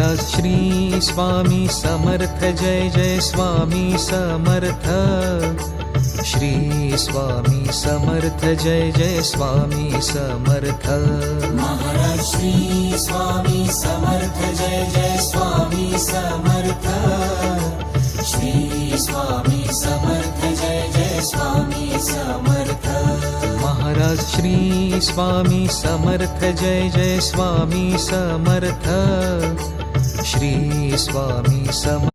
महाराज श्री स्वामी समर्थ जय जय स्वामी समर्थ। श्री स्वामी समर्थ जय जय स्वामी समर्थ। महाराज श्री स्वामी समर्थ जय जय स्वामी समर्थ। श्री स्वामी समर्थ जय जय स्वामी समर्थ। महाराज श्री स्वामी समर्थ जय जय स्वामी समर्थ। श्री स्वामी समर्थ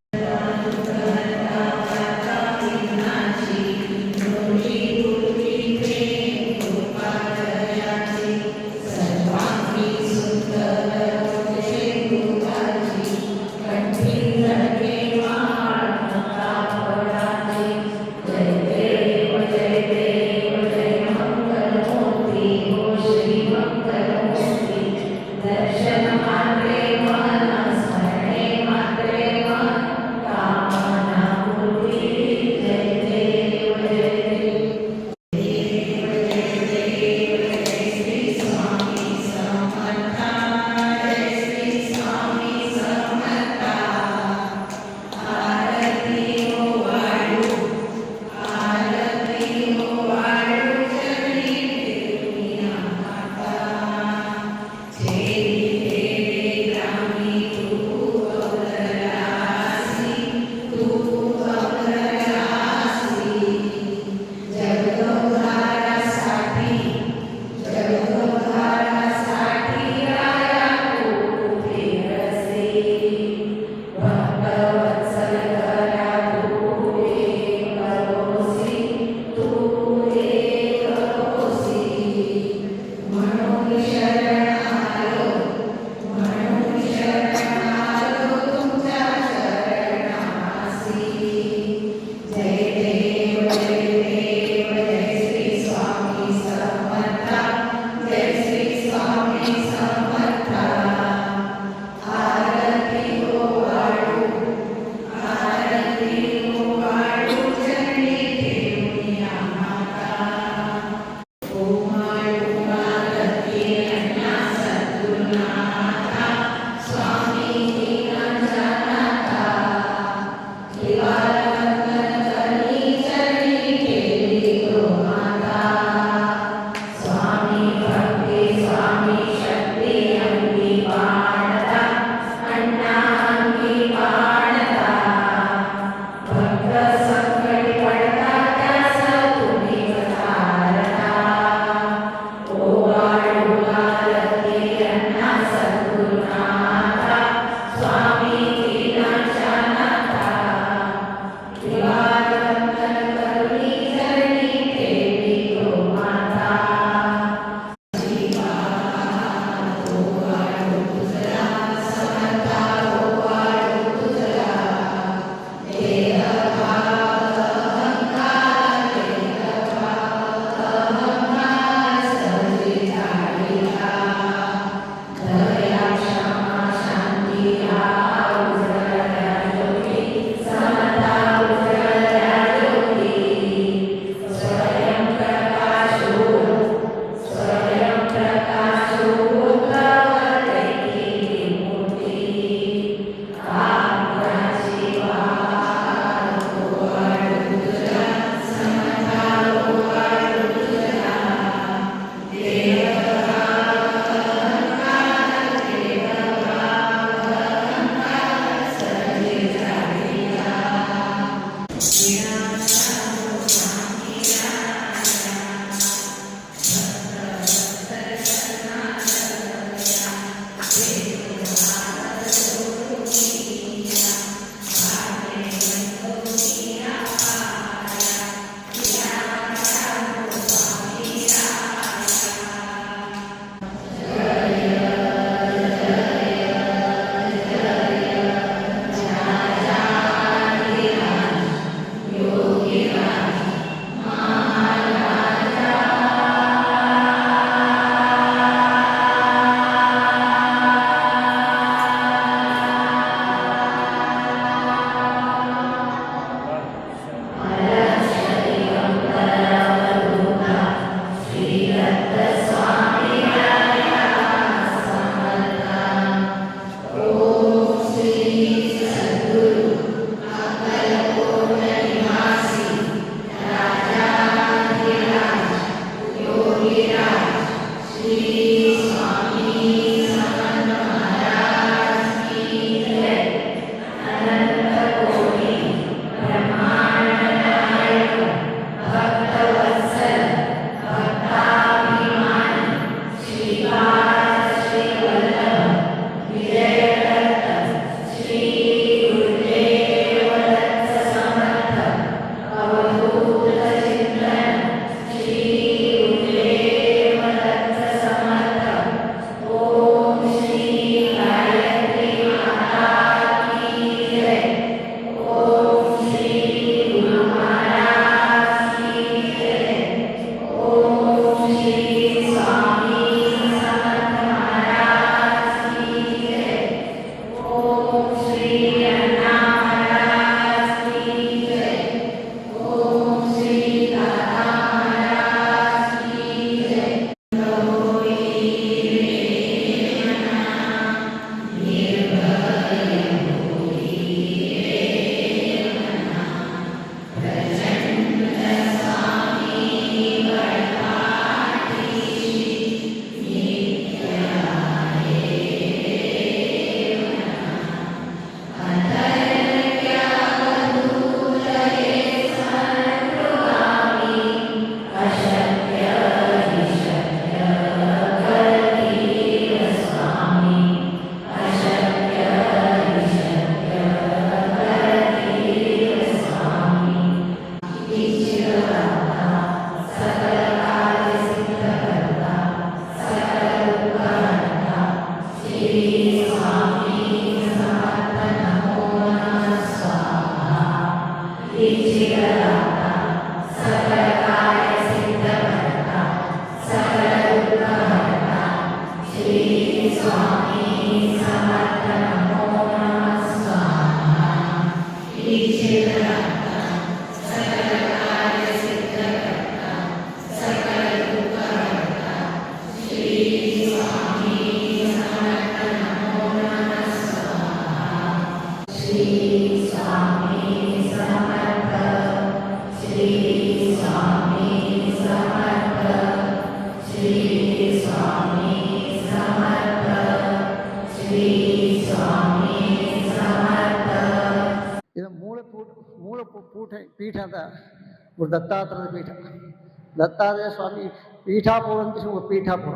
ಇದು ಪೀಠ ಅಂತ ದತ್ತಾತ್ರೇಯ ಪೀಠ. ದತ್ತಾತ್ರೇಯ ಸ್ವಾಮಿ ಪೀಠಾಪುರ ಅಂತ ಪೀಠಾಪುರ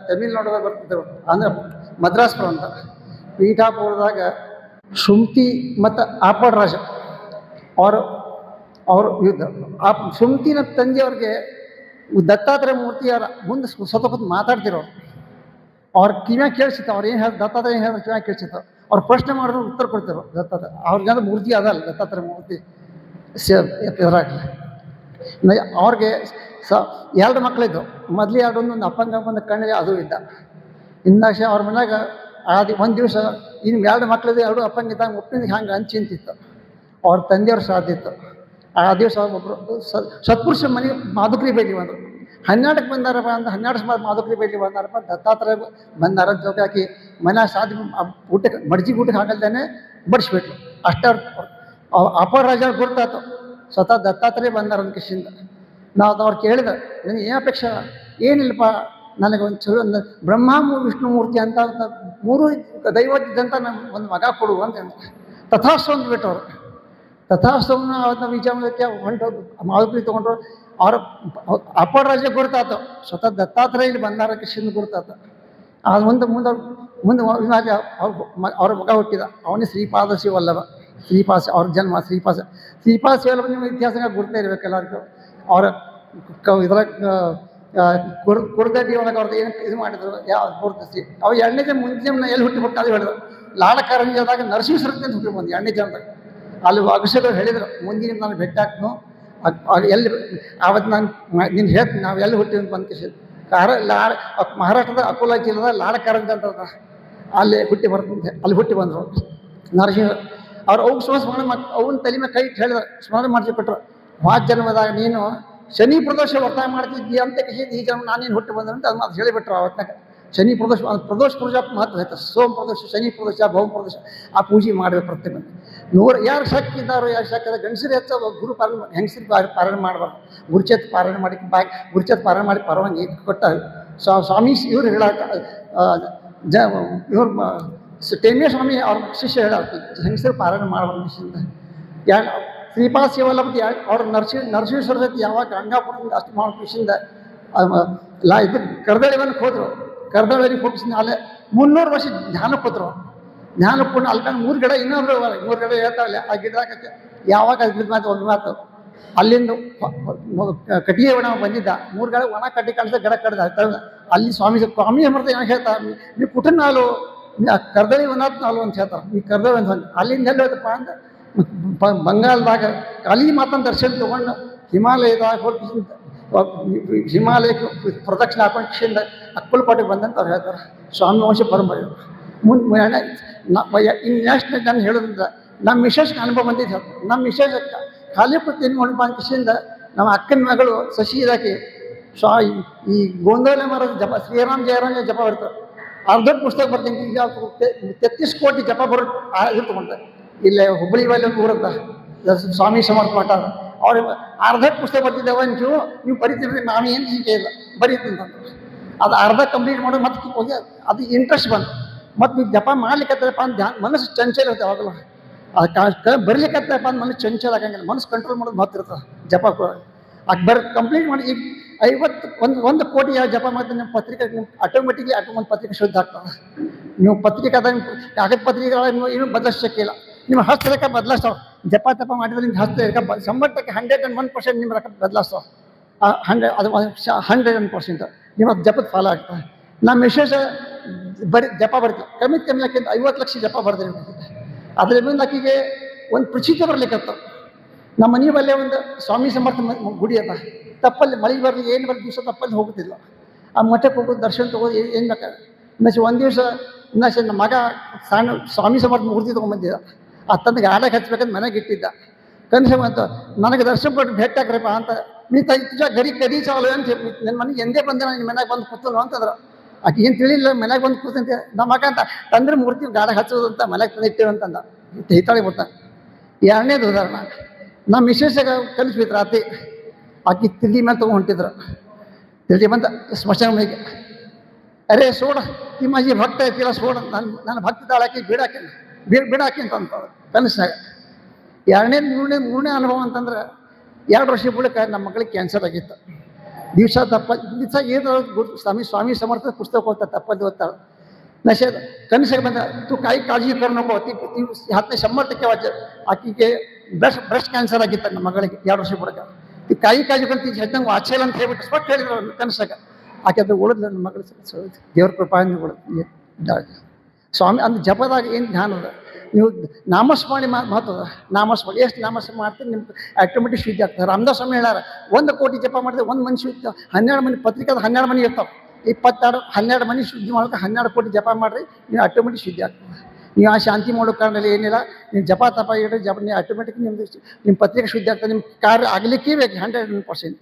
ತಮಿಳ್ನಾಡದಾಗ ಬರ್ತಿದ್ದರು, ಅಂದರೆ ಮದ್ರಾಸ್ಪುರ ಅಂತ. ಪೀಠಾಪುರದಾಗ ಸುಮ್ತಿ ಮತ್ತು ಆಪಡ್ ರಾಜ ಅವರು ಯುದ್ಧ. ಆ ಸುಮ್ತಿನ ತಂದೆಯವ್ರಿಗೆ ದತ್ತಾತ್ರೇಯ ಮೂರ್ತಿಯವರ ಮುಂದೆ ಸ್ವತಃ ಮಾತಾಡ್ತಿರೋರು. ಅವ್ರ ಕಿವ್ಯಾಗ ಕೇಳಿಸಿತ್ತು, ಅವ್ರು ಏನು ಹೇಳಿ ದತ್ತಾತ್ರೇಯ ಏನು ಹೇಳಿದ್ರೆ ಕಿವ್ಯಾಗ ಕೇಳಿಸಿತ್ತು. ಅವ್ರು ಪ್ರಶ್ನೆ ಮಾಡಿದ್ರು ಉತ್ತರ ಕೊಡ್ತಿರು. ದತ್ತಾತ್ರೇಯ ಅವ್ರಿಗಂದ್ರೆ ಮೂರ್ತಿ ಅದಲ್ಲ, ದತ್ತಾತ್ರೇಯ ಮೂರ್ತಿ ಇದ್ರಾಗ ಅವ್ರಿಗೆ 2 ಮಕ್ಕಳಿದ್ದು. ಮೊದಲು 2 ಒಂದು ಅಪ್ಪಂಗ ಒಂದು ಕಣ್ಣಿಗೆ ಅದು ಇದ್ದ. ಇಂದಾಕ್ಷ ಅವ್ರ ಮನ್ಯಾಗ ಒಂದು ದಿವಸ ಇನ್ನು 2 ಮಕ್ಕಳಿದ್ದು 2 ಅಪ್ಪಂಗಿದ್ದಾಗ ಒಪ್ಪಿನ ಹಂಗೆ ಹಂಚಿಂತಿತ್ತು. ಅವ್ರ ತಂದೆಯವ್ರು ಸಾಧಿತ್ತು. ಆ ದಿವಸ ಒಬ್ಬರು ಸತ್ಪುರುಷ ಮನೆಗೆ ಮಾಧುಕರಿ ಭೇಟಿ ಬಂದರು. 12ಕ್ಕೆ ಬಂದಾರಪ್ಪ ಅಂದ್ರೆ 12 ಮಾಧುಕರಿ ಭೇಟಿ ಬಂದಾರಪ್ಪ. ದತ್ತಾತ್ರೇಯ ಬಂದಾರ ಜೋಗಿ ಹಾಕಿ ಮನೆ ಸಾಧಿ ಊಟಕ್ಕೆ ಮಡ್ಜಿ ಊಟಕ್ಕೆ ಹಾಕಲ್ದೇನೆ ಬಡಿಸ್ಬಿಟ್ರು. ಅಷ್ಟೇ ಅಪರಾಜ ಗುರ್ತಾತು ಸ್ವತಃ ದತ್ತಾತ್ರೇಯ ಬಂದಾರ ಒಂದು ಕಿಶಿಂದ. ನಾವು ಅವ್ರು ಕೇಳಿದೆ, ನನಗೆ ಏನು ಅಪೇಕ್ಷೆ? ಏನಿಲ್ಲಪ್ಪ, ನನಗೆ ಒಂದು ಚಲೋ ಬ್ರಹ್ಮ ವಿಷ್ಣು ಮೂರ್ತಿ ಅಂತ 3 ದೈವದ್ದಂತ ನಮ್ಮ ಒಂದು ಮಗ ಕೊಡು ಅಂತ ತಥಾಸ್ತು ಅಂದ್ಬಿಟ್ಟು ಅವರು. ತಥಾಸ್ತವನ್ನ ಅವನ್ನ ವಿಚಾರಕ್ಕೆ ಹೊಂಟೋದು ಮಾಧುಕರಿ ತೊಗೊಂಡ್ರು. ಅವ್ರ ಅಪರಾಜ ಗುರ್ತಾತು ಸ್ವತಃ ದತ್ತಾತ್ರೇಯ ಇಲ್ಲಿ ಬಂದಾರ ಕಿಶಿಂದ ಗುರ್ತಾತ. ಅದು ಮುಂದೆ ಅವ್ರ ಮಗ ಹುಟ್ಟಿದ, ಅವನೇ ಶ್ರೀಪಾದ ಶಿವಲ್ಲಭ. ಅವ್ರ ಜನ್ಮ ಶ್ರೀಪಾದ ಶಿವಲ್ಲಭ. ನಿಮ್ಮ ಇತಿಹಾಸ ಗುರ್ತಾ ಇರ್ಬೇಕು ಎಲ್ಲರಿಗೂ. ಅವರ ಇದ್ರಾಗ ಕುರ್ದಡ್ಡಿ ಒಳಗೆ ಅವ್ರದ್ದು ಏನು ಇದು ಮಾಡಿದ್ರು, ಯಾವ ಗುರುತಿಸಿ ಅವು 2ನೇ ಜನ ಮುಂಚೆ ಎಲ್ಲಿ ಹುಟ್ಟಿಬಿಟ್ಟು ಅದು ಹೇಳಿದ್ರು. ಲಾಡಕಾರಂಜದಾಗ ನರಸಿಂಹಸ್ವರತೆ ಅಂತ ಹುಟ್ಟಿ ಬಂದು 2ನೇ ಜನದಾಗ. ಅಲ್ಲಿ ಅಭಿಷೇಕರು ಹೇಳಿದರು, ಮುಂದಿನ ನಾನು ಭೇಟಿ ಹಾಕ್ನು ಎಲ್ಲಿ ಆವತ್ತು ನಾನು ನಿನ್ನ ಹೇಳ್ತೀನಿ ನಾವು ಎಲ್ಲಿ ಹುಟ್ಟಿವಿ ಅಂತ ಬಂದು ಕಿಶಿ ಮಹಾರಾಷ್ಟ್ರದ ಅಕೋಲಾ ಜಿಲ್ಲೆದ ಲಾಡಕಾರಂಜ ಅಂತ ಅಲ್ಲಿ ಹುಟ್ಟಿ ಬಂದರು ನರಸಿಂಹ. ಅವ್ರು ಅವು ಸ್ಮರಣೆ ಅವನ ತಲೆ ಮೇಲೆ ಕೈ ಇಟ್ಟು ಹೇಳಿದ್ರು, ಸ್ಮರಣೆ ಮಾಡಿಸಿಬಿಟ್ರು. ಜನ್ಮದಾಗ ನೀನು ಶನಿ ಪ್ರದೋಷ ವರ್ತಾಯ ಮಾಡ್ತಿದ್ದಿ ಅಂತ ಈ ಜನ್ಮ ನಾನೇನು ಹುಟ್ಟಿ ಬಂದ್ರೆ ಅಂತ ಅದು ಹೇಳಿಬಿಟ್ರು. ಅವತ್ತಿನಾಗ ಶನಿ ಪ್ರದೋಷ ಪೂಜಾ ಮಹತ್ವ ಐತೆ. ಸೋಮ ಪ್ರದೋಷ, ಶನಿ ಪ್ರದೋಷ, ಭೌಮ ಪ್ರದೋಷ ಆ ಪೂಜೆ ಮಾಡಬೇಕು ಪ್ರತಿಯೊಂದು. ಯಾರು ಶಕ್ತಿ ಇದ್ದಾರೋ, ಯಾರು ಶಕ್ತಿ ಅದ ಗಂಡಸರು ಹೆಚ್ಚು ಗುರು ಪಾಲನೆ ಹೆಂಗಸರು ಪಾರಾಯಣ ಮಾಡಬಾರ್ದು. ಗುರುಚೇತ್ ಪಾರಾಯಣ ಮಾಡಿ ಗುರುಚೇತ್ ಪಾರಾಯಣ ಮಾಡಿ ಪರವಾಗಿ ಕೊಟ್ಟ ಸ್ವಾಮಿ ಇವ್ರು ಹೇಳಾಕ ಇವ್ರು ಟೇಮಿಯ ಸ್ವಾಮಿ ಅವ್ರ ಶಿಷ್ಯ ಹೇಳಾಕ ಹೆಂಗಸರು ಪಾರಾಯಣ ಮಾಡಬಾರ್ದು ವಿಷಯದಿಂದ. ಶ್ರೀಪಾದ ಶಿವಲ್ಲಭತಿ ಅವ್ರ ನರಸಿಂಹೇಶ್ವರ ಜೊತೆ ಯಾವಾಗ ಗಂಗಾಪುರದಿಂದ ಅಷ್ಟು ಮಾಡೋ ವಿಷಯದಿಂದ ಇದು ಕರ್ದಳಿವನ್ಗೆ ಹೋದರು. ಕರ್ದಳಿಗೆ ಹೋಗಿಸಿದ ಅಲ್ಲೇ 300 ವರ್ಷ ಧ್ಯಾನಕ್ಕೆ ಹೋದ್ರು. ಧ್ಯಾನಕ್ಕೆ ಕೊಂಡು ಅಲ್ಲಿ 3 ಗಿಡ ಇನ್ನೊಬ್ರು 3 ಗಿಡ ಹೇಳ್ತಾವಲ್ಲ. ಆ ಗಿಡಕ್ಕೆ ಯಾವಾಗ ಗಿಡದ ಮಾತು ಒಂದು ಮಾತು ಅಲ್ಲಿಂದ ಕಟ್ಟಿಗೆ ಒಣ ಬಂದಿದ್ದ 3 ಗಿಡ ಒಣ ಕಟ್ಟಿ ಕಾಣಿಸ್ತಾ ಗಿಡ ಕಡ್ದ ಅಲ್ಲಿ ಸ್ವಾಮಿ ಅಮೃತ ಏನು ಹೇಳ್ತಾರೆ, ನೀವು ಕುಟುಂಬ ನಾಲು ಕರ್ದಳಿ ಒಂದಾತ್ ನಾಲು ಅಂತ ಹೇಳ್ತಾರೆ. ಈ ಕರ್ದಳಿ ಒಂದು ಅಲ್ಲಿಂದ ಎಲ್ಲಿ ಹೋಯ್ತಪ್ಪ ಅಂತ ಬಂಗಾಳದಾಗ ಅಲ್ಲಿ ಮಾತನ್ನು ದರ್ಶನ ತೊಗೊಂಡು ಹಿಮಾಲಯದಾಗ ಹೋಗಿ ಹಿಮಾಲಯಕ್ಕೆ ಪ್ರದಕ್ಷಿಣೆ ಹಾಕೊಂಡು ಕಿಶಿಂದ ಅಕ್ಕಲ್ಪಾಟಿಗೆ ಬಂದಂತ ಅವ್ರು ಹೇಳ್ತಾರೆ. ಸ್ವಾಮಿ ವಂಶ ಪರಂಪರೆ ಮುಂದೆ ಇನ್ನು ನೆಕ್ಸ್ಟ್ ನಾನು ಹೇಳೋದ್ರಿಂದ ನಮ್ಮ ಮಿಸೇಜ್ಗೆ ಅನುಭವ ಬಂದಿದ್ದು. ನಮ್ಮ ಮಿಸೇಜ್ ಖಾಲಿ ಏನು ಮಾಡಿ ಬಂದ ಕಿಶಿಂದ ನಮ್ಮ ಅಕ್ಕನ ಮಗಳು ಶಶಿ ಇದಾಕಿ ಈ ಗೋಂದೋಲೆ ಮರದ ಜಪ ಶ್ರೀರಾಮ್ ಜಯರಾಮ್ ಜಪ ಬರ್ತಾರೆ. ಅರ್ಧ ಪುಸ್ತಕ ಬರ್ತೀನಿ. ಈಗ 33 ಕೋಟಿ ಜಪ ಬರೋ ಇದು ತೊಗೊಂತಾರೆ. ಇಲ್ಲೇ ಹುಬ್ಬಳ್ಳಿ ಬಲ್ಲಿ ಒಂದು ಊರದ ಸ್ವಾಮಿ ಸಮರ್ಥ ಮಠ ಅವ್ರಿಗೆ ಅರ್ಧ ಪುಸ್ತಕ ಬರ್ತಿದ್ದೇವೆ ನೀವು ಬರೀತೀರಿ, ನಾವು ಏನು ಹೀಗೆ ಇಲ್ಲ ಬರೀತೀನಿ ಅಂತಂದ್ರೆ ಅದು ಅರ್ಧ ಕಂಪ್ಲೀಟ್ ಮಾಡೋದು. ಮತ್ತೆ ಹೋಗಿ ಅದು ಇಂಟ್ರೆಸ್ಟ್ ಬಂತು. ಮತ್ತು ನೀವು ಜಪ ಮಾಡ್ಲಿಕ್ಕತ್ತಪ್ಪ ಅಂತ ಮನಸ್ಸು ಚಂಚಲ ಇರುತ್ತೆ. ಅವಾಗಲ್ಲ ಅದು ಬರಲಿಕ್ಕತ್ತಪ್ಪ ಅಂತ ಮನಸ್ಸು ಚಂಚಲ ಆಗಂಗಿಲ್ಲ. ಮನಸ್ಸು ಕಂಟ್ರೋಲ್ ಮಾಡೋದು ಮಾತಿರ್ತದೆ ಜಪ ಕಂಪ್ಲೀಟ್ ಮಾಡಿ. ಈಗ 51 ಕೋಟಿ ಯಾವ ಜಪ ಮಾಡ್ತಾರೆ ನಿಮ್ಮ ಪತ್ರಿಕೆ, ನಿಮ್ಮ ಆಟೋಮೆಟಿಕ್ಲಿ ಒಂದು ಪತ್ರಿಕೆ ಶುದ್ಧ ಆಗ್ತದೆ. ನೀವು ಪತ್ರಿಕೆ ಅದ ಕಾಗದ ಪತ್ರಿಕೆ ಇನ್ನೂ ಬದಲಿಸಕ್ಕಿಲ್ಲ. ನಿಮ್ಮ ಹಸ್ತರೇಖೆ ಬದಲಾಯಿಸ್ತಾವೆ. ಜಪ ತಪ ಮಾಡಿದ್ರೆ ನಿಮ್ಗೆ ಹಸ್ತರೇಖೆ 100% 101% ನಿಮ್ಮ ರೊಕ್ಕ ಬದಲಾಯಿಸ್ತಾವೆ. 100% ನಿಮ್ಮ ಜಪದ ಫಾಲೋ ಆಗ್ತದೆ. ನಮ್ಮ ವಿಶೇಷ ಜಪ ಬರ್ತೀವಿ ಕಮ್ಮಿ ಯಾಕೆಂದ್ರೆ 50 ಲಕ್ಷ ಜಪ ಬರ್ತೀವಿ. ಅದರಿಂದ ಆಕೆಗೆ ಒಂದು ಪ್ರಚಿತ ಬರ್ಲಿಕ್ಕತ್ತ. ನಮ್ಮ ಮನೆ ಬಲ್ಲೇ ಒಂದು ಸ್ವಾಮಿ ಸಮರ್ಥ ಗುಡಿ ಅದ. ತಪ್ಪಲ್ಲಿ ಮಳೆ ಬರಲಿ ಏನು ಬರಲಿ ದಿವಸ ತಪ್ಪಲ್ಲಿ ಹೋಗುತ್ತಿಲ್ಲ. ಆ ಮಠಕ್ಕೆ ಹೋಗೋದು ದರ್ಶನ ತೊಗೋದು ಏನು ಬೇಕಾದ್ರೆ. ಇನ್ನಷ್ಟು ಒಂದು ದಿವಸ ನಮ್ಮ ಮಗ ಸಣ್ಣ ಸ್ವಾಮಿ ಸಮರ್ಥ ಮೂರ್ತಿ ತೊಗೊಂಡ್ಬಂದಿದ್ದ. ಆ ತಂದೆಗೆ ಆಡಕ್ಕೆ ಹಚ್ಬೇಕಂತ ಮನೆಗೆ ಇಟ್ಟಿದ್ದ. ಕನಸು ಬಂತು, ನನಗೆ ದರ್ಶನ ಕೊಟ್ಟು ಭೇಟಿ ಹಾಕ್ರಪ್ಪ ಅಂತ मी तुझ्या घरी कधी ಚಾಲು ಅಂತ ನನ್ನ ಮನೆಗೆ ಎಂದೇ ಬಂದೆ ನಾನು ಮನೆಗೆ ಬಂದು ಕೂತನು ಅಂತಂದ್ರೆ ಆಕೆ ಏನು ತಿಳಿಲಿಲ್ಲ ಮನೆಗೆ ಬಂದು ಕೂತಂತೆ ನಮ್ಮ ಅಕ್ಕ ಅಂತ ತಂದ್ರೆ ಮೂರ್ತಿ ಗಾಡ ಹಚ್ಚೋದು ಅಂತ ಮನೆಗೆ ತಂದಿಟ್ಟೇವೆ ಅಂತಂದ ಹಿತಾಳಿ ಬರ್ತಾನೆ. ಎರಡನೇದು ಉದಾಹರಣೆ ನಮ್ಮ ಮಿಸ್ಸೆಸ್ಸಾಗ ಕಲಿಸ್ಬಿಟ್ರು ಆತಿ ಆಕೆ ತಿಳಿ ಮೇಲೆ ತೊಗೊಂಡು ಹೊಂಟಿದ್ರು. ತಿಳಿ ಬಂದ ಸ್ಮಶಾನ ಮನೆಗೆ ಅರೆ ಸೋಡ ಈ माझी ಭಕ್ತ ಐತಿಲ್ಲ ಸೋಡ ನನ್ನ ಭಕ್ತಿ ತಾಳಾಕಿ ಬಿಡಾಕಿ ಅಂತ ಕನಸಾಗ. ಮೂರನೇ ಅನುಭವ ಅಂತಂದ್ರೆ 2 ವರ್ಷ ಬಳಿಕ ನಮ್ಮ ಮಗಳಿಗೆ ಕ್ಯಾನ್ಸರ್ ಆಗಿತ್ತು. ದಿವಸ ಏನು स्वामी समर्थ पुस्तक होतं तप्पल ओद्ताಳೆ. नशेद कनसाग ಬಂದ तू काही काळजी करू नको ती हातने 100% वाच. ಆಕೆಗೆ ಬ್ರೆಸ್ಟ್ ಕ್ಯಾನ್ಸರ್ ಆಗಿತ್ತು ನಮ್ಮ ಮಗಳಿಗೆ 2 ವರ್ಷ ಬಳಿಕ. ती काही काळजी करून ती ಹೆಜ್ಜಂಗೆ ವಾಚಲ್ಲ ಅಂತ ಹೇಳ್ಬಿಟ್ಟು ಸ್ಪಷ್ಟ ಹೇಳಿದ್ರು ಕನಸಾಗ. ಆಕೆ ಅದು ಉಳಿದ್ಲು ನನ್ನ ಮಗಳು ದೇವ್ರ ಕೃಪಾಯಿಂದ ಉಳಿದು. ಸ್ವಾಮಿ ಅಂದ್ರೆ ಜಪದಾಗ ಏನು ಧ್ಯಾನ ಅದ ನೀವು ನಾಮಸ್ಮರಣೆ ಮಹತ್ವದ ನಾಮಸ್ಮರಣೆ ಎಷ್ಟು ನಾಮಸ್ಮರಣೆ ಮಾಡ್ತೀರಿ ನಿಮ್ಗೆ ಆಟೋಮೆಟಿಕ್ ಶುದ್ಧಿ ಆಗ್ತದೆ. ರಾಮದಾಸ್ ಸ್ವಾಮಿ ಹೇಳ್ಯಾರ 1 ಕೋಟಿ ಜಪ ಮಾಡಿದ್ರೆ 1 ಮನುಷ್ಯ 12 ಮನೆ ಪತ್ರಿಕಾದ 12 ಮನೆ ಇರ್ತಾವೆ 12 ಮನೆ ಶುದ್ಧಿ ಮಾಡೋಕೆ 12 ಕೋಟಿ ಜಪ ಮಾಡಿರಿ ನೀವು ಆಟೋಮೆಟಿಕ್ ಶುದ್ಧಿ ಆಗ್ತದೆ. ನೀವು ಆ ಶಾಂತಿ ಮಾಡೋ ಕಾರಣದಲ್ಲಿ ಏನಿಲ್ಲ ನೀವು ಜಪ ತಪ ಇಡ್ರಿ ಜಪ ನೀವು ಆಟೋಮೆಟಿಕ್ ನಿಮ್ಮ ಪತ್ರಿಕೆ ಶುದ್ಧಿ ಆಗ್ತದೆ. ನಿಮ್ಮ ಕಾರ್ಯ ಆಗಲಿಕ್ಕೆ ಬೇಕು 100%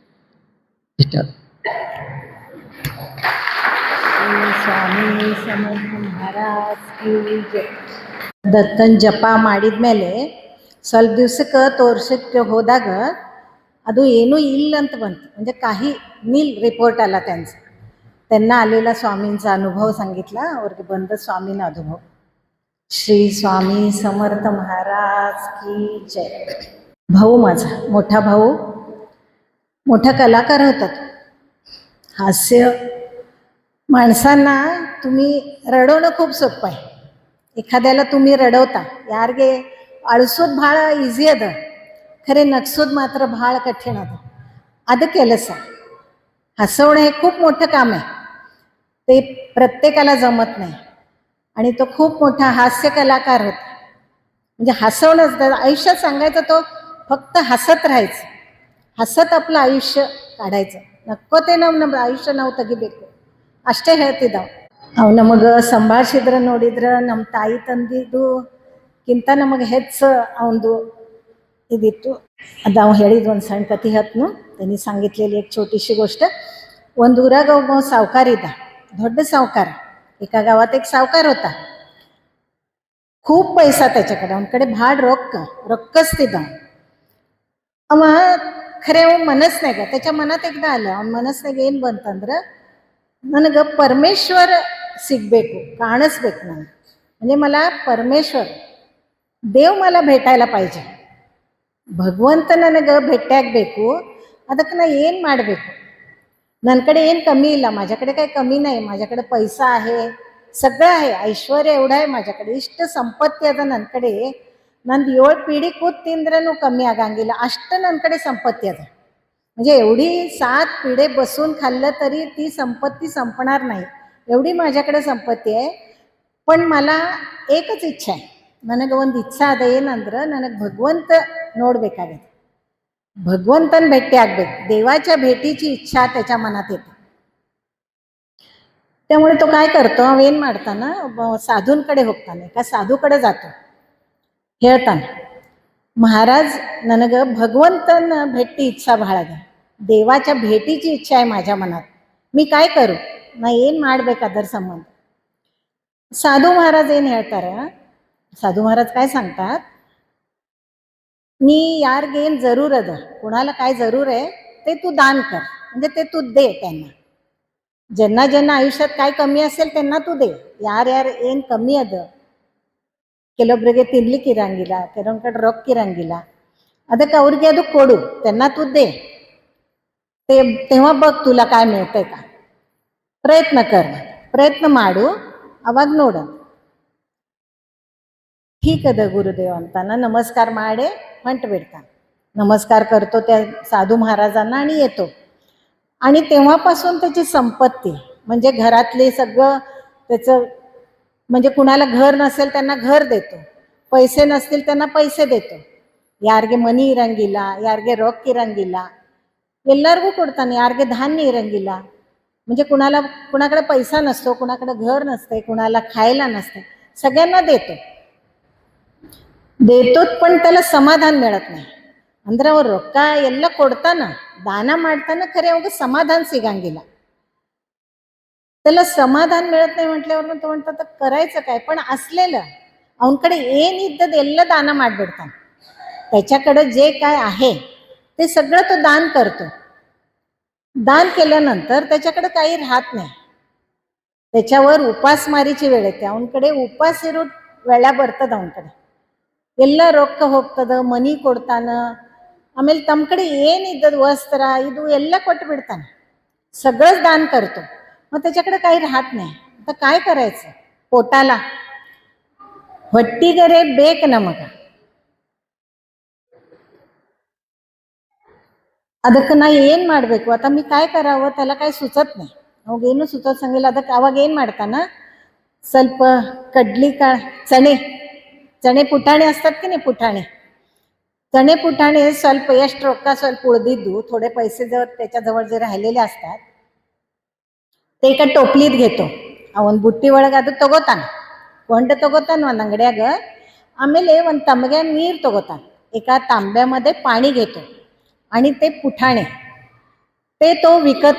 ಇಷ್ಟ. ಸ್ವಾಮಿ ಸಮರ್ಥ ಮಹಾರಾಜ್ ಕಿ ಜೈ. ದತ್ತನ ಜಪ ಮಾಡಿದ್ಮೇಲೆ ಸ್ವಲ್ಪ ದಿವ್ಸಕ್ಕೆ ತೋರ್ಸಕ್ಕೆ ಹೋದಾಗ ಅದು ಏನೂ ಇಲ್ಲ ಅಂತ ಬಂತು. म्हणजे काही नील रिपोर्ट आला त्यांना आलेला स्वामींचा अनुभव सांगितला. ಅವ್ರಿಗೆ ಬಂದ स्वामीನ अनुभव. श्री स्वामी समर्थ महाराज की जय. भाऊ माझा मोठा भाऊ मोठा कलाकार होता. हास्य माणसांना तुम्ही रडवणं खूप सोपं आहे. एखाद्याला तुम्ही रडवता ಯಾರಿಗೆ ಅಳಿಸೋದು ಭಾಳ ಈಸಿ ಅದ, ಖರೆ ನಗ್ಸೋದು ಮಾತ್ರ ಭಾಳ ಕಠಿಣ ಅದ. ಅದು ಕೆಲಸ. हसवणं हे खूप मोठं काम आहे. ते प्रत्येकाला जमत नाही. आणि तो खूप मोठा हास्य कलाकार होता. म्हणजे हसवणंच आयुष्यात सांगायचं तो फक्त हसत राहायचं, हसत आपलं आयुष्य काढायचं. नको ते ನಮ್ಮ ಆಯುಷ್ಯ ನಾವು ತೆಗಿಬೇಕು ಅಷ್ಟೇ ಹೇಳ್ತಿದ್ದಾವೆ. ಅವು ನಮಗೆ ಸಂಭಾಷಿದ್ರೆ ನೋಡಿದ್ರೆ ನಮ್ಮ ತಾಯಿ ತಂದಿದ್ದಕ್ಕಿಂತ ನಮಗೆ ಹೆಚ್ಚು ಅವನದು ಇದಿತ್ತು. ಅದು ಅವ ಹೇಳಿದ ಒಂದು ಸಣ್ಣ ಕಥೆ ಹೇಳ್ತನು. त्यांनी सांगितलेली एक छोटीशी गोष्ट. ಒಂದು ಊರಾಗ ಒಬ್ಬ ಸಾವುಕಾರ ಇದ್ದ, ದೊಡ್ಡ सावकार. एका गावात एक सावकार होता. खूप पैसा त्याच्याकडे, ಅವನकडे भाड रೊಕ್ಕच तिथं. ಅವ ಖರೆ ಅವ ಮನಸ್ಸು नाही का त्याच्या मनात एकदा आलं. ಅವನ ಮನಸ್ಸಿನಾಗ ಏನು ಬಂತಂದ್ರೆ ನನಗೆ ಪರಮೇಶ್ವರ ಸಿಗಬೇಕು, ಕಾಣಿಸ್ಬೇಕು ನಾನು. म्हणजे मला परमेश्वर ದೇವ್ मला भेटायला पाहिजे. ಭಗವಂತ ನನಗೆ ಭೇಟಿಯಾಗಬೇಕು. ಅದಕ್ಕೆ ನಾ ಏನು ಮಾಡಬೇಕು? ನನ್ನ ಕಡೆ ಏನು ಕಮ್ಮಿ ಇಲ್ಲ, माझ्याकडे काही कमी नाही. माझ्याकडे पैसा आहे, सगळं आहे, ऐश्वर्य एवढं आहे माझ्याकडे, ಇಷ್ಟ ಸಂಪತ್ತಿ ಅದ ನನ್ನ ಕಡೆ. ನಂದು 7 ಪೀಳಿ ಕೂತ್ ತಿಂದ್ರೂ ಕಮ್ಮಿ ಆಗಂಗಿಲ್ಲ, ಅಷ್ಟು ನನ್ನ ಕಡೆ ಸಂಪತ್ತಿ ಅದ. म्हणजे एवढी 7 पिढे बसून खाल्लं तरी ती संपत्ती संपणार नाही, एवढी माझ्याकडे संपत्ती आहे. पण मला एकच इच्छा आहे. ನನಗೆ ಒಂದು ಇಚ್ಛೆ ಅದ. ಏನಂದ್ರೆ ನನಗೆ ಭಗವಂತ ನೋಡ್ಬೇಕಾಗಿದೆ, ಭಗವಂತನ ಭೇಟಿ ಆಗ್ಬೇಕು. देवाच्या भेटीची इच्छा त्याच्या मनात येते. त्यामुळे तो काय करतो, ಏನು ಮಾಡ್ತಾನ, ಸಾಧುಂकडे ಹೋಗ್ತಾನೆ. एका साधूकडे जातो. ಹೇಳ್ತಾನೆ, महाराज ನನಗೆ भगವಂತನ भेटी इच्छा ಭಾಳ ಅದ, देवाच्या भेटीची इच्छा आहे माझ्या मनात, मी काय करू, ನಾ ಏನು ಮಾಡ್ಬೇಕು ಅದರ ಸಂಬಂಧ. साधू महाराज ಏನು ಹೇಳ್ತಾರೆ, साधू महाराज काय सांगतात, ನೀ ಯಾರಿಗೇನು जरूर अद, कुणाला काय जरूर आहे ते तू दान कर. म्हणजे ते तू दे त्यांना. ज्यांना ज्यांना आयुष्यात काय कमी असेल त्यांना तू दे. ಯಾರ್ಯಾರು ಏನು ಕಮ್ಮಿ ಅದ, ಕೆಲವೊಬ್ಬರಿಗೆ ತಿನ್ಲಿಕ್ಕೆ ಇರಂಗಿಲ್ಲ, ಕೆಲವೊಂದು ಕಡೆ ರೊಕ್ಕ ಇರಂಗಿಲ್ಲ, ಅದಕ್ಕೆ ಅವ್ರಿಗೆ ಅದು ಕೊಡು, त्यांना तू दे. तेव्हा बघ तुला काय मिळतंय का, ಪ್ರಯತ್ನ कर, ಪ್ರಯತ್ನ ಮಾಡು, ಅವಾಗ ನೋಡ. ठीक अದ गुरुदेव ಅಂತಾನ नमस्कार माडे ಹೊಂಟು ಬಿಡ್ತಾನೆ. नमस्कार करतो त्या साधू महाराजांना आणि येतो. आणि तेव्हापासून त्याची संपत्ती, म्हणजे घरातले सगळं त्याचं, म्हणजे कुणाला घर नसेल त्यांना घर देतो, पैसे नसतील त्यांना पैसे देतो. ಯಾರಿಗೆ ಮನಿ ಇರಂಗಿಲ್ಲ, ಯಾರಿಗೆ ರೊಕ್ಕ ಇರಂಗಿಲ್ಲ, ಎಲ್ಲರಿಗೂ ಕೊಡ್ತಾನೆ. ಯಾರಿಗೆ धान्य ಇರಂಗಿಲ್ಲ, म्हणजे कुणाकडे पैसा नसतो, कुणाकडे घर नसते, कुणाला खायला नसते, सगळ्यांना देतो. पण त्याला समाधान मिळत नाही. ಅಂದ್ರೆ ಅವ್ರು ರೊಕ್ಕ ಎಲ್ಲ ಕೊಡ್ತಾನ, ದಾನ ಮಾಡ್ತಾನ, ಖರೆ ಅವಾಗ ಸಮಾಧಾನ सिगंगिಲ್ಲ. त्याला समाधान मिळत नाही म्हटल्यावर तो म्हणतात तर करायचं काय. पण असलेलं ಅವನकडे ಏನಿದ್ದದ ಎಲ್ಲ दान ಮಾಡಿಬಿಡ್ತಾನೆ. त्याच्याकडे जे काय आहे ते सगळं तो दान करतो. दान केल्यानंतर त्याच्याकडे काही राहत नाही. त्याच्यावर ಉಪವಾಸಮಾರಿची वेळ येते. ಅವನकडे ಉಪವಾಸ ಇರೋ ವೇಳ ಬರ್ತದ. ಅವನकडे ಎಲ್ಲ ರೊಕ್ಕ ಹೋಗ್ತದ, ಮನಿ ಕೊಡ್ತಾನ, ಆಮೇಲೆ ತಮ್ಮ ಕಡೆ ಏನಿದ್ದದ ವಸ್ತ್ರ ಇದು ಎಲ್ಲ ಕೊಟ್ಟು ಬಿಡ್ತಾನೆ. सगळंच दान करतो. मग त्याच्याकडे काही राहत नाही. आता काय करायचं. पोटाला ಹೊಟ್ಟಿಗರೆ ಬೇಕು ನಮಗ. ಅದಕ್ಕೆ ನಾ ಏನು ಮಾಡಬೇಕು, आता मी काय करावं त्याला काही सुचत नाही. ಅವಾಗೇನು ಸುಚೋದು ಸಂಗಿಲ್ಲ. ಅದಕ್ಕೆ ಅವಾಗ ಏನು ಮಾಡ್ತಾನ, ಸ್ವಲ್ಪ ಕಡ್ಲಿ ಕಾಳು, चणे ಪುಟಾಣಿ असतात की नाही, चणे ಪುಟಾಣಿ ಸ್ವಲ್ಪ ಎಷ್ಟು ರೊಕ್ಕ ಸ್ವಲ್ಪ ಉಳಿದಿದ್ದು थोडे पैसे जर त्याच्याजवळ जे राहिलेले असतात ते एका टोपलीत घेतो. ಅವನ್ ಬುಟ್ಟಿ ಒಳಗೆ ಅದು ತಗೋತಾನ, ಕೊಂಡು ತಗೋತಾನ ಒಂದು ಅಂಗಡಿಯಾಗ. ಆಮೇಲೆ ಒಂದು ತಮಗೆ ನೀರು ತಗೋತಾನ. एका तांब्यामध्ये पाणी घेतो आणि ते पुठाणे ते तो विकत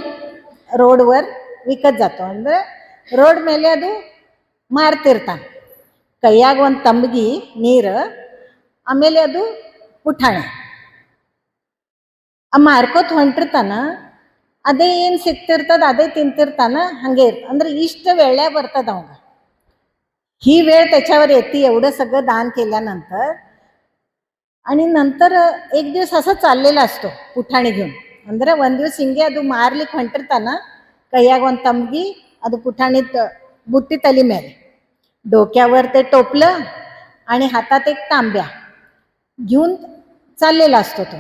रोडवर विकत जातो. ಅಂದ್ರೆ ರೋಡ್ ಮೇಲೆ ಅದು ಮಾರ್ತಿರ್ತಾನೆ. ಕೈಯಾಗ ಒಂದು ತಂಬಿಗೆ ನೀರು, ಆಮೇಲೆ ಅದು ಪುಟಾಣಿ ಮಾರ್ಕೋತ ಹೊಂಟಿರ್ತಾನ. ಅದೇ ಏನು ಸಿಕ್ತಿರ್ತದ ಅದೇ ತಿಂತಿರ್ತಾನ. ಹಂಗೆ ಅಂದ್ರೆ इष्ट वेळ्या बರ್ತದ अवघ. ही वेळ त्याच्यावर येते एवढं सगळं दान केल्यानंतर. आणि नंतर एक दिवस असं चाललेला असतो पुठाणी घेऊन. ಅಂದ್ರೆ ಒಂದು ದಿವಸ ಹಿಂಗೆ ಅದು ಮಾರ್ಲಿಕ್ಕೆ ಹೊಂಟಿರ್ತಾನ. ಕೈಯಾಗ ಒಂದು ತಂಬಿಗೆ, ಅದು पुठाणी बुट्टी तली ಮೇಲೆ, डोक्यावर ते टोपलं आणि हातात एक तांब्या घेऊन चाललेला असतो तो.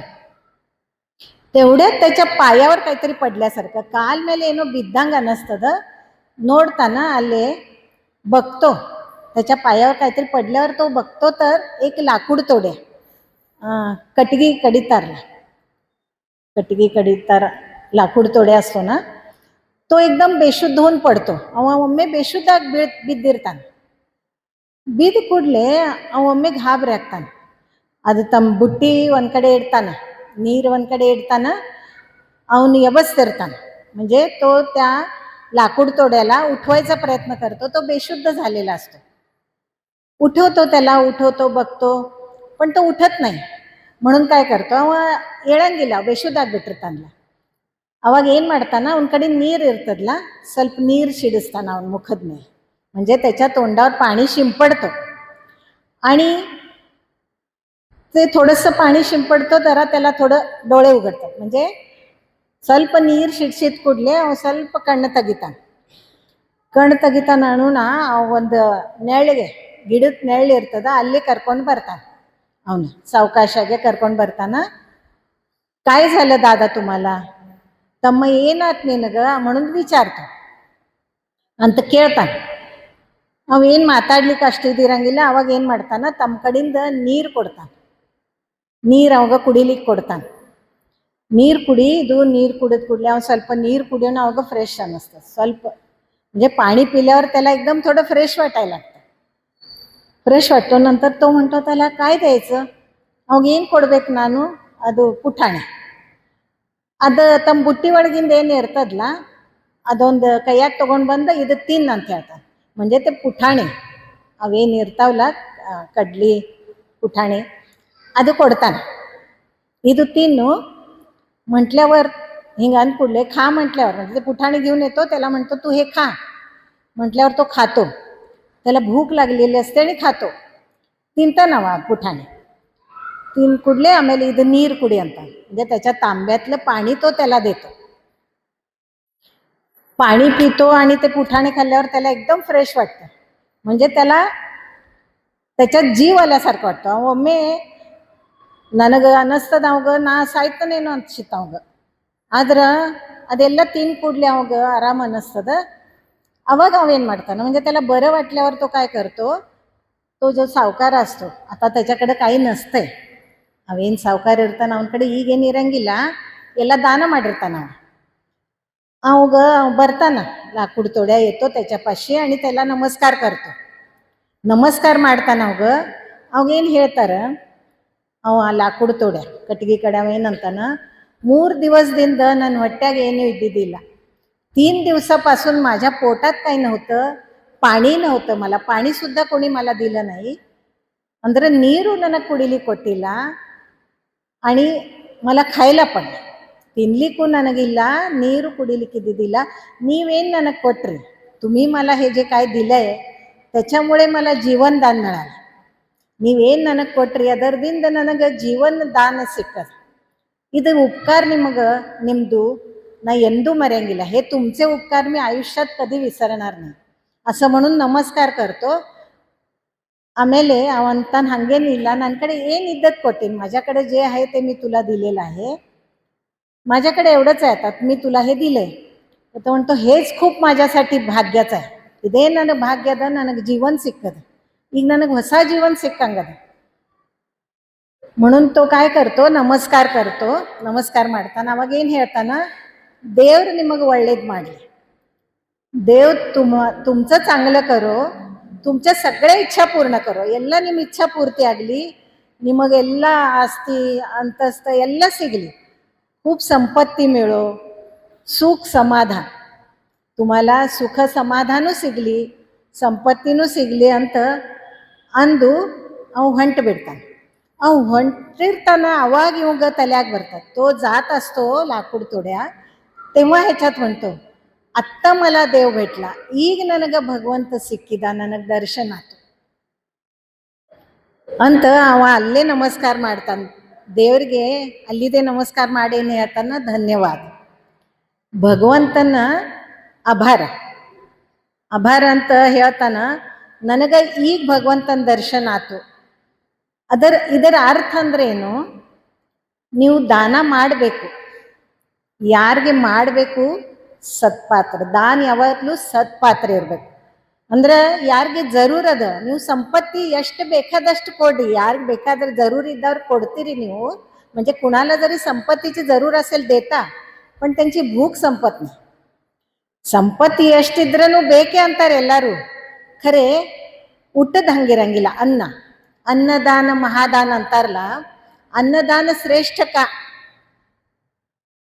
तेवढ्यात त्याच्या पायावर काहीतरी पडल्यासारखं, काल ಮೇಲೆ ಏನೋ ಬಿದ್ದಂಗ ಅನ್ನಿಸ್ತದ. ನೋಡ್ತಾನ, ಅಲ್ಲೇ बघतो त्याच्या पायावर काहीतरी पडल्यावर तो बघतो तर एक लाकूड तोड्या, कटगी कडितारला, कटगी कडितार लाकूड तोड्या असतो ना, तो एकदम बेशुद्ध होऊन पडतो. ಅವ ಒಮ್ಮೆ ಬೇಶುದ್ಧಾಗಿ ಬಿದ್ದಿರ್ತಾನೆ. ಬಿದ್ದ ಕೂಡಲೇ ಅವ ಒಮ್ಮೆ ಗಾಬರಿ ಆಗ್ತಾನೆ. ಅದು ತಮ್ಮ ಬುಟ್ಟಿ ಒಂದು ಕಡೆ ಇಡ್ತಾನೆ, ನೀರು ಒಂದು ಕಡೆ ಇಡ್ತಾನೆ, ಅವನು ಎಬಸ್ತಿರ್ತಾನೆ. म्हणजे तो त्या लाकूड तोड्याला उठवायचा प्रयत्न करतो. तो बेशुद्ध झालेला असतो. उठवतो त्याला, उठवतो, बघतो, पण तो उठत नाही. म्हणून काय करतो, ಅವ ಏಳಂಗಿಲ್ಲ, ಬೇಶುದ್ಧ ಆಗ್ಬಿಟ್ಟಿರ್ತಾನಲ್ಲ. ಅವಾಗ ಏನು ಮಾಡ್ತಾನ, ಅವನ ಕಡೆ ನೀರು ಇರ್ತದಲ್ಲ, ಸ್ವಲ್ಪ ನೀರು शिडस्ताನ ಅವನ ಮುಖದ ಮೇಲೆ. म्हणजे त्याच्या तोंडावर पाणी शिंपडतो आणि ते थोडंसं पाणी शिंपडतो जरा, त्याला थोडं डोळे उघडतात. म्हणजे ಸ್ವಲ್ಪ ನೀರು ಶಿಡ್ಸಿದ ಕೂಡಲೇ ಅವ ಸ್ವಲ್ಪ ಕಣ್ಣು ತೆಗಿತಾನ. ಅಣುನ ಒಂದು ನೆರಳಿಗೆ, ಗಿಡದ ನೆರಳು ಇರ್ತದ, ಅಲ್ಲಿ ಕರ್ಕೊಂಡು ಬರ್ತಾನೆ. ಅವನು ಸಾವಕಾಶಾಗೆ ಕರ್ಕೊಂಡು ಬರ್ತಾನ. काय झालं दादा तुम्हाला, ತಮ್ಮ ಏನಾತ್ ನಿನಗ म्हणून ವಿಚಾರ್ತಾನೆ ಅಂತ ಕೇಳ್ತಾನೆ. ಅವೇನು ಮಾತಾಡ್ಲಿಕ್ಕೆ ಅಷ್ಟು ಇದಿರಂಗಿಲ್ಲ. ಅವಾಗ ಏನು ಮಾಡ್ತಾನ, ತಮ್ಮ ಕಡೆಯಿಂದ ನೀರು ಕೊಡ್ತಾನೆ. ನೀರು ಅವಾಗ ಕುಡಿಲಿಕ್ಕೆ ಕೊಡ್ತಾನೆ. ನೀರು ಕುಡಿದು, ನೀರು कुडिದ ಕೂಡಲೇ ಅವ್ನು ಸ್ವಲ್ಪ ನೀರು कुडिಯೋಣ, अವಾಗ फ्रेश ಅನ್ನಿಸ್ತದೆ ಸ್ವಲ್ಪ. म्हणजे पाणी पिल्यावर त्याला एकदम थोडं फ्रेश वाटायला लागतं. फ्रेश वाटतो. नंतर तो म्हणतो त्याला काय द्यायचं. ಅವಾಗ ಏನು ಕೊಡ್ಬೇಕು ನಾನು, ಅದು ಪುಟಾಣಿ. ಅದು ತಮ್ಮ ಬುಟ್ಟಿ ಒಳಗಿಂದ ಏನು ಇರ್ತದಲ್ಲ, ಅದೊಂದು ಕೈಯಾಗ ತೊಗೊಂಡು ಬಂದು ಇದು ತಿನ್ನು ಅಂತ ಹೇಳ್ತಾನೆ. म्हणजे ते पुठाणे ಅವೇನು ಇರ್ತಾವಲ್ಲ, ಕಡ್ಲಿ पुठाणे, ಅದು ಕೊಡ್ತಾನೆ. ಇದು ತಿನ್ನು म्हटल्यावर, ಹಿಂಗೆ ಅಂದ್ಕೂಡಲೇ खा म्हटल्यावर, म्हणजे ते पुठाणे घेऊन येतो, त्याला म्हणतो तू हे खा म्हटल्यावर तो खातो. त्याला भूक लागलेली असते आणि खातो. ತಿಂತಾನವ पुठाणे. ತಿಂದ ಕೂಡಲೇ ಆಮೇಲೆ ಇದು ನೀರು ಕುಡಿ ಅಂತ, म्हणजे त्याच्या तांब्यातलं पाणी तो त्याला देतो. पाणी पितो आणि ते पुठाणे खाल्ल्यावर त्याला एकदम फ्रेश वाटतं. म्हणजे त्याला त्याच्यात जीव आल्यासारखं वाटतं. ಒಮ್ಮೆ ನನಗೆ ಅನ್ನಿಸ್ತದ ಅವಾಗ ನಾ ಸಾಯ್ತಾನೇನೋ ಅನ್ಸಿತ್ತು ಅವಾಗ. ಆದ್ರೆ ಅದೆಲ್ಲ ತಿಂದು ಕೂಡಲೇ ಅವಾಗ ಆರಾಮ ಅನ್ನಿಸ್ತದ. अವಾಗ अवेन ಮಾಡ್ತಾನೆ. म्हणजे त्याला बरं वाटल्यावर तो काय करतो, तो जो सावकार असतो, आता त्याच्याकडे काही नसतंय, ಅವೇನು ಸಾವಕಾರ ಇರ್ತಾನೆ, ಅವನ ಕಡೆ ಈಗೇನು ಇರಂಗಿಲ್ಲ, ಎಲ್ಲ ದಾನ ಮಾಡಿರ್ತಾನೆ ಅವ. ಅವಾಗ ಬರ್ತಾನ, लाकूड तोड्या येतो त्याच्यापाशी आणि त्याला नमस्कार करतो. नमस्कार ಮಾಡ್ತಾನೆ. ಅವಾಗ ಏನು ಹೇಳ್ತಾರೆ, ಅವ ಲಾಕುಡು ತೋಡೆ ಕಟ್ಟಿಗೆ ಕಡವೇನಂತಾನ 3 दिवसದಿಂದ ನನ್ನ ಹೊಟ್ಯಾಗ ಏನೂ ಇದ್ದಿದ್ದಿಲ್ಲ. 3 दिवसापासून माझ्या पोटात काही नव्हतं, पाणी नव्हतं. मला पाणीसुद्धा कोणी मला दिलं नाही. ಅಂದ್ರೆ ನೀರು ನನಗೆ ಕುಡಿಲಿಕ್ಕೆ ಕೊಟ್ಟಿಲ್ಲ आणि मला खायला पण ತಿನ್ಲಿಕ್ಕೂ ನನಗಿಲ್ಲ, ನೀರು ಕುಡಿಲಿಕ್ಕೆ ಇದ್ದಿದ್ದಿಲ್ಲ. ನೀವೇನು ನನಗೆ ಕೊಟ್ರಿ, तुम्ही मला हे जे काय दिलंय त्याच्यामुळे मला जीवनदान मिळालं. ನೀವೇನು ನನಗೆ ಕೊಟ್ರಿ ಅದರದಿಂದ ನನಗೆ ಜೀವನದಾನ ಸಿಕ್ಕದ. ಇದು उपकार ನಿಮಗೆ ನಿಮ್ಮದು ನಾ ಎಂದೂ ಮರೆಯಂಗಿಲ್ಲ. हे तुमचे उपकार मी आयुष्यात कधी विसरणार नाही असं म्हणून नमस्कार करतो. ಆಮೇಲೆ ಅವಂತಾನ ಹಾಗೇನಿಲ್ಲ, ನನ್ನ ಕಡೆ ಏನಿದ್ದದ್ದು ಕೊಟ್ಟೀನಿ, माझ्याकडे जे आहे ते मी तुला दिलेलं आहे. माझ्याकडे एवढंच आहे, आता मी तुला हे दिलंय. तो म्हणतो हेच खूप माझ्यासाठी भाग्याचं आहे. ಇದೇ ನನಗೆ ಭಾಗ್ಯದ, ನನಗೆ ಜೀವನ ಸಿಕ್ಕದ, ಈಗ ನನಗೆ ಹೊಸ ಜೀವನ ಸಿಕ್ಕಂಗದ. म्हणून तो काय करतो, नमस्कार करतो. नमस्कार ಮಾಡ್ತಾನೆ. ಅವಾಗ ಏನು ಹೇಳ್ತಾನ, ದೇವ್ರು ನಿಮಗೆ ಒಳ್ಳೇದು ಮಾಡಲಿ, ದೇವ್ तुमचं चांगलं करो, तुमच्या सगळ्या इच्छा पूर्ण करो, ಎಲ್ಲ ನಿಮ್ಮ ಇಚ್ಛಾ ಪೂರ್ತಿ ಆಗಲಿ, ನಿಮಗೆಲ್ಲ ಆಸ್ತಿ ಅಂತಸ್ತ ಎಲ್ಲ ಸಿಗಲಿ, खूप संपत्ती मिळो, सुख समाधान, तुम्हाला सुख समाधानೂ ಸಿಗಲಿ, ಸಂಪತ್ತಿನೂ ಸಿಗಲಿ ಅಂತ ಅಂದು ಅವು ಹೊಂಟು ಬಿಡ್ತಾನೆ. ಅವು ಹೊಂಟಿರ್ತಾನ ಅವಾಗ ಇವಾಗ ತಲೆಯಾಗ ಬರ್ತದೆ. तो जात असतो लाकूड तोड्या, तेव्हा ह्याच्यात म्हणतो आत्ता मला देव भेटला, ಈಗ ನನಗೆ ಭಗವಂತ ಸಿಕ್ಕಿದ, ನನಗೆ ದರ್ಶನ ಆತು ಅಂತ ಅವ ಅಲ್ಲೇ ನಮಸ್ಕಾರ ಮಾಡ್ತಾನೆ ದೇವರಿಗೆ. ಅಲ್ಲಿದೆ ನಮಸ್ಕಾರ ಮಾಡಿ ಏನು ಹೇಳ್ತಾನ, ಧನ್ಯವಾದ, ಭಗವಂತನ ಆಭಾರ ಆಭಾರ ಅಂತ ಹೇಳ್ತಾನ. ನನಗೆ ಈಗ ಭಗವಂತನ ದರ್ಶನ ಆತು. ಇದರ ಅರ್ಥ ಅಂದ್ರೆ ಏನು, ನೀವು ದಾನ ಮಾಡಬೇಕು. ಯಾರಿಗೆ ಮಾಡಬೇಕು, ಸತ್ಪಾತ್ರ. ದಾನ ಯಾವಾಗಲೂ ಸತ್ಪಾತ್ರ ಇರಬೇಕು. ಅಂದ್ರೆ ಯಾರಿಗೆ ಜರೂರ್ ಅದ, ನೀವು संपत्ती ಎಷ್ಟು ಬೇಕಾದಷ್ಟು ಕೊಡಿ, ಯಾರಿಗೆ ಬೇಕಾದ್ರೆ जरूर इद्दावर ಕೊಡ್ತೀರಿ ನೀವು. म्हणजे कुणाला जरी संपत्तीची जरूर असेल देता, पण त्यांची भूक संपत नाही. संपत्ती ಎಷ್ಟಿದ್ರೂ ಬೇಕೇ ಅಂತಾರೆ ಎಲ್ಲರೂ, ಖರೆ ಊಟದ ಹಂಗಿರಂಗಿಲ್ಲ. अन्नदान महादान अंतारला, अन्नदान श्रेष्ठ का,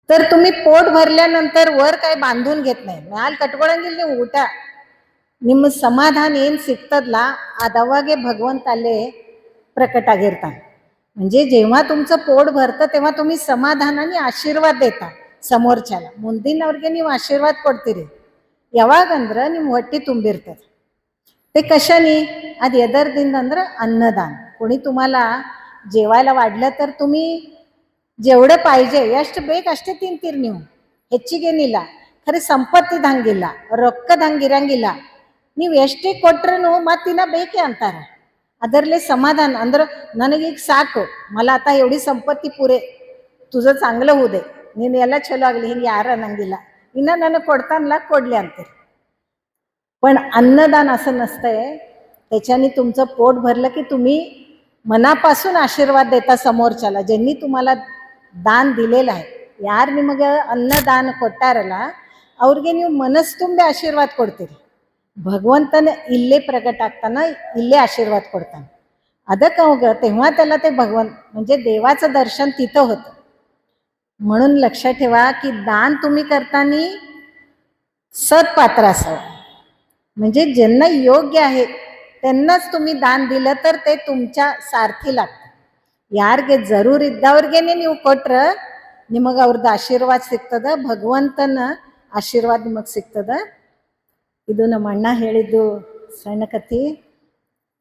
तर तुम्ही पोट भरल्यानंतर वर काय बांधून घेत नाही, ಮ್ಯಾಲ್ ಕಟ್ಕೊಳಂಗಿಲ್ಲ ನೀವು ಊಟ. ನಿಮ್ಮ ಸಮಾಧಾನ ಏನು ಸಿಗ್ತದಲ್ಲ ಅದವಾಗೆ ಭಗವಂತ ಅಲ್ಲೇ प्रकट ಆಗಿರ್ತಾನೆ. म्हणजे जेव्हा तुमचं पोट भरतं तेव्हा तुम्ही समाधानाने आशीर्वाद देता समोरच्याला, ಮುಂದಿನವ್ರಿಗೆ ನೀವು ಆಶೀರ್ವಾದ ಕೊಡ್ತೀರಿ. ಯಾವಾಗಂದ್ರೆ ನಿಮ್ಮ ಹೊಟ್ಟೆ ತುಂಬಿರ್ತದೆ. ते कशाने, ಅದು ಎದರದಿಂದ ಅಂದ್ರೆ अन्नदान. कोणी तुम्हाला जेवायला वाढलं तर तुम्ही जेवढं पाहिजे ಎಷ್ಟು ಬೇಕು ಅಷ್ಟೇ ತಿಂತೀರಿ ನೀವು, ಹೆಚ್ಚಿಗೇನಿಲ್ಲ. ಖರೆ ಸಂಪತ್ತಿದ ಹಂಗಿಲ್ಲ, ರೊಕ್ಕದ ಹಂಗಿರಂಗಿಲ್ಲ. ನೀವು ಎಷ್ಟೇ ಕೊಟ್ರೂ ಮತ್ತಿನ್ನ ಬೇಕೇ ಅಂತಾರೆ. ಅದರಲ್ಲೇ समाधान ಅಂದ್ರೆ ನನಗೀಗ ಸಾಕು, मला आता एवढी संपत्ती पुरे, तुझं चांगलं होऊ दे, ನೀನು ಎಲ್ಲ ಚಲೋ ಆಗಲಿ, ಹಿಂಗೆ ಯಾರು ಅನ್ನಂಗಿಲ್ಲ. ಇನ್ನು ನನಗೆ ಕೊಡ್ತಾನಲ್ಲ ಕೊडली ಅಂತೀರಿ. पण अन्नदान असं नसतंय. त्याच्याने तुमचं पोट भरलं की तुम्ही मनापासून आशीर्वाद देता समोरच्याला, ज्यांनी तुम्हाला दान दिलेलं आहे. ಯಾರು ನಿಮಗೆ ಅನ್ನದಾನ ಕೊಟ್ಟಾರಲ್ಲ ಅವ್ರಿಗೆ ನೀವು ಮನಸ್ತುಂಬಿ ಆಶೀರ್ವಾದ ಕೊಡ್ತೀರಿ. ಭಗವಂತನ ಇಲ್ಲೇ प्रगट ಆಗ್ತಾನೆ, ಇಲ್ಲೇ आशीर्वाद ಕೊಡ್ತಾನೆ. ಅದಕ್ಕೆ अवघ तेव्हा त्याला ते भगवंत म्हणजे देवाचं दर्शन तिथं होतं. म्हणून लक्षात ठेवा की दान तुम्ही करताना सत्पात्र असावं. म्हणजे ज्यांना योग्य आहे त्यांनाच तुम्ही दान दिलं तर ते तुमच्या सारथी लागतं. ಯಾರಿಗೆ ಜರೂರ್ ಇದ್ದವ್ರಿಗೇನೆ ನೀವು ಕೊಟ್ರೆ ನಿಮಗೆ ಅವ್ರದ್ದು ಆಶೀರ್ವಾದ ಸಿಗ್ತದೆ, ಭಗವಂತನ ಆಶೀರ್ವಾದ ನಿಮಗೆ ಸಿಗ್ತದೆ. ಇದು ನಮ್ಮ ಅಣ್ಣ ಹೇಳಿದ್ದು ಸಣ್ಣ ಕಥೆ.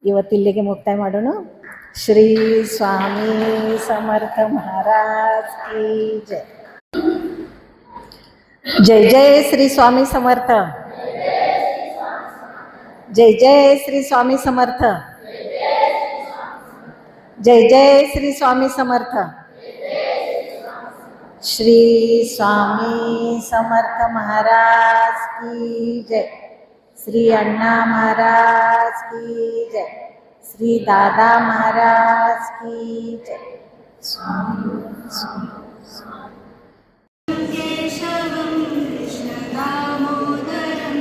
ಇವತ್ತಿಲ್ಲಿಗೆ ಮುಕ್ತಾಯ ಮಾಡೋಣ. ಶ್ರೀ ಸ್ವಾಮಿ ಸಮರ್ಥ ಮಹಾರಾಜ್ ಕಿ ಜೈ. जय जय श्री स्वामी समर्थ. जय जय श्री स्वामी समर्थ. जय जय श्री स्वामी समर्थ. श्री स्वामी समर्थ महाराज की जय. श्री अण्णा महाराज की जय. श्री दादा महाराज की जय. स्वामी स्वामी केशवं कृष्ण दामोदरं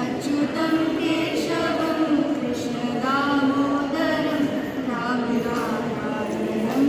अच्युतं केशवं कृष्ण दामोदरं राम नारायणं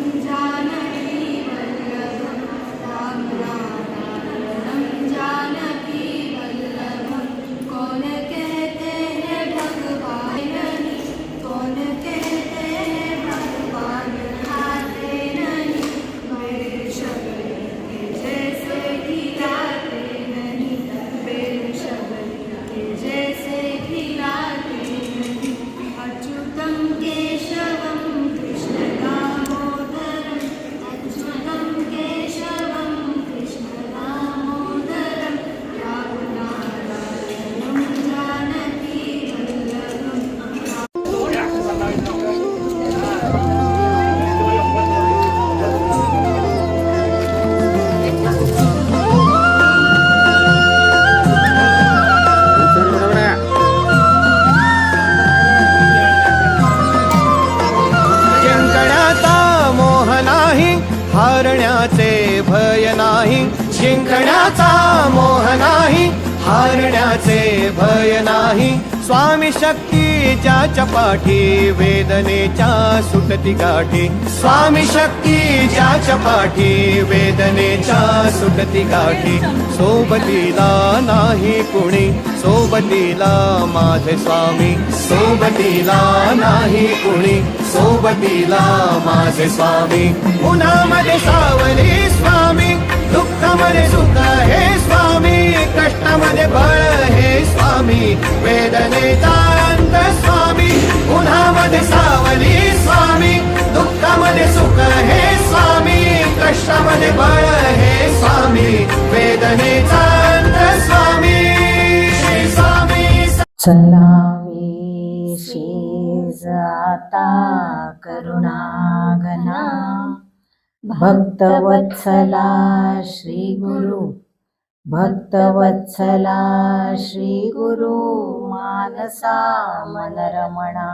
जिंकण्याचा मोह नाही, हारण्याचे भय नाही. स्वामी शक्ती ज्याच्या पाठी, वेदनेच्या सुटती गाठी. स्वामी शक्ती ज्याच्या पाठी, वेदनेच्या सुटती गाठी. सोबतीला नाही कुणी, सोबतीला माझे स्वामी. सोबतीला नाही कुणी, सोबतीला माझे स्वामी. उन्हामध्ये सावली स्वामी, दुःखामध्ये सुख हे स्वामी. कष्टामध्ये बळ हे स्वामी, वेदनेचा अंत स्वामी. उन्हामध्ये सावली स्वामी, दुःखामध्ये सुख हे स्वामी. कष्टामध्ये बळ हे स्वामी, वेदनेचा अंत स्वामी. श्री स्वामी चलावे शेज आता करुणाघना, भक्तवत्सला श्री गुरु. भक्तवत्सला श्री गुरु, मानसा मनरमणा.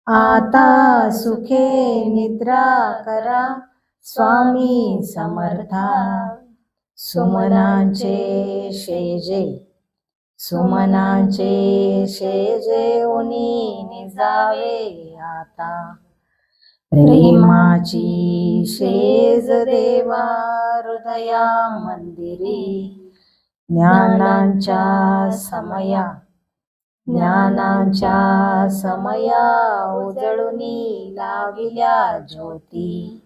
आता सुखे निद्रा करा स्वामी समर्था. सुमनांचे शेजे, सुमनांचे शेजे उनी निजावे आता. प्रेमाची शेज देवा हृदया मंदिरी. ज्ञानांच्या समया, ज्ञानांच्या समया उजळुनी लाविल्या ज्योती.